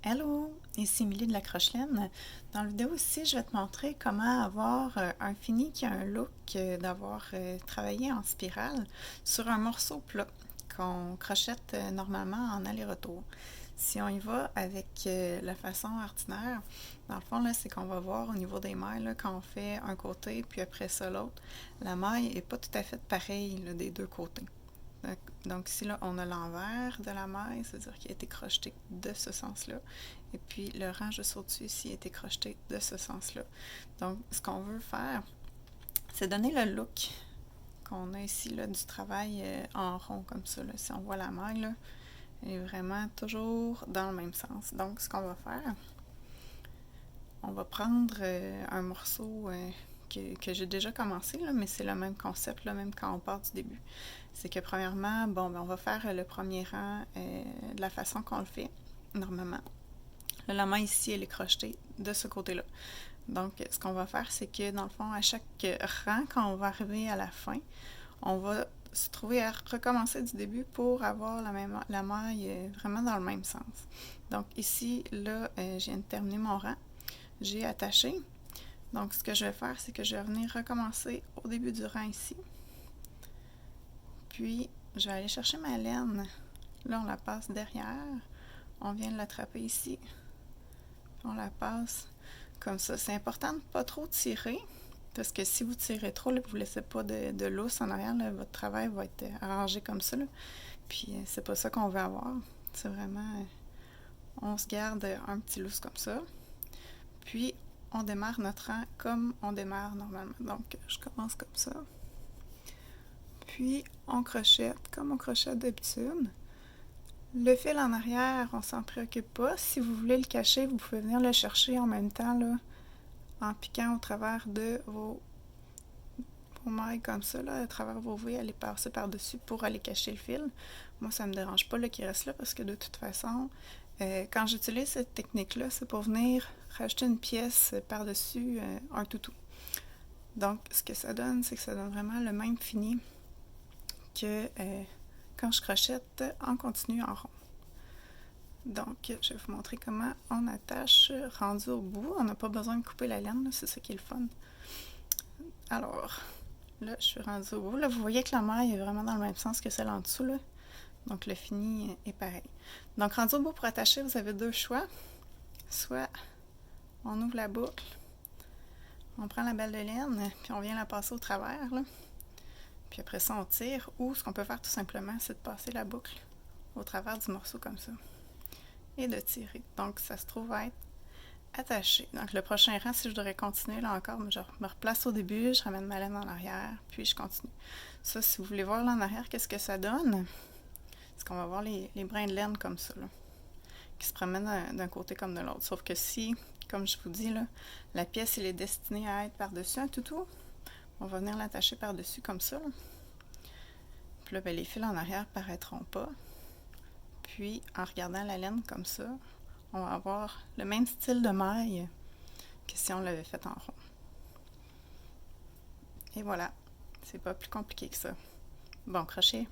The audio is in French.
Hello, ici Émilie de la Crochelaine. Dans la vidéo ici, je vais te montrer comment avoir un fini qui a un look d'avoir travaillé en spirale sur un morceau plat qu'on crochette normalement en aller-retour. Si on y va avec la façon ordinaire, dans le fond, là, c'est qu'on va voir au niveau des mailles, là, quand on fait un côté puis après ça l'autre, la maille n'est pas tout à fait pareille là, des deux côtés. Donc ici, là, on a l'envers de la maille, c'est-à-dire qu'il a été crocheté de ce sens-là. Et puis le rang juste au-dessus ici a été crocheté de ce sens-là. Donc ce qu'on veut faire, c'est donner le look qu'on a ici là, du travail en rond comme ça. Là. Si on voit la maille, là, elle est vraiment toujours dans le même sens. Donc ce qu'on va faire, on va prendre un morceau que j'ai déjà commencé, là, mais c'est le même concept, là, même quand on part du début. C'est que premièrement, bon, ben, on va faire le premier rang de la façon qu'on le fait, normalement. Là, la main ici, elle est crochetée de ce côté-là. Donc, ce qu'on va faire, c'est que dans le fond, à chaque rang, quand on va arriver à la fin, on va se trouver à recommencer du début pour avoir la maille vraiment dans le même sens. Donc ici, là, je viens de terminer mon rang. J'ai attaché. Donc, ce que je vais faire, c'est que je vais venir recommencer au début du rang ici. Puis, je vais aller chercher ma laine. Là, on la passe derrière. On vient de l'attraper ici. On la passe comme ça. C'est important de ne pas trop tirer, parce que si vous tirez trop, là, vous ne laissez pas de lousse en arrière, là, votre travail va être arrangé comme ça. Là. Puis, c'est pas ça qu'on veut avoir. C'est vraiment... on se garde un petit lousse comme ça. Puis, on démarre notre rang comme on démarre normalement. Donc, je commence comme ça. Puis, on crochette comme on crochette d'habitude. Le fil en arrière, on s'en préoccupe pas. Si vous voulez le cacher, vous pouvez venir le chercher en même temps, là, en piquant au travers de vos mailles comme ça, là, à travers vos V, aller passer par-dessus pour aller cacher le fil. Moi, ça me dérange pas qu'il reste là parce que de toute façon, quand j'utilise cette technique-là, c'est pour venir rajouter une pièce par-dessus un toutou. Donc, ce que ça donne, c'est que ça donne vraiment le même fini que quand je crochette en continu en rond. Donc, je vais vous montrer comment on attache rendu au bout. On n'a pas besoin de couper la laine, c'est ça qui est le fun. Alors, là, je suis rendue au bout. Là, vous voyez que la maille est vraiment dans le même sens que celle en dessous. Là. Donc, le fini est pareil. Donc, rendu au bout pour attacher, vous avez deux choix. Soit on ouvre la boucle, on prend la balle de laine, puis on vient la passer au travers. Là. Puis après ça, on tire. Ou ce qu'on peut faire tout simplement, c'est de passer la boucle au travers du morceau comme ça. Et de tirer. Donc, ça se trouve être attaché. Donc, le prochain rang, si je devrais continuer, là encore, je me replace au début, je ramène ma laine en arrière, puis je continue. Ça, si vous voulez voir là en arrière, qu'est-ce que ça donne? C'est qu'on va voir les brins de laine comme ça, là, qui se promènent d'un côté comme de l'autre. Sauf que si, comme je vous dis, là, la pièce elle est destinée à être par-dessus un toutou, on va venir l'attacher par-dessus comme ça. Là. Puis là, ben, les fils en arrière ne paraîtront pas. Puis, en regardant la laine comme ça, on va avoir le même style de maille que si on l'avait fait en rond. Et voilà, c'est pas plus compliqué que ça. Bon crochet!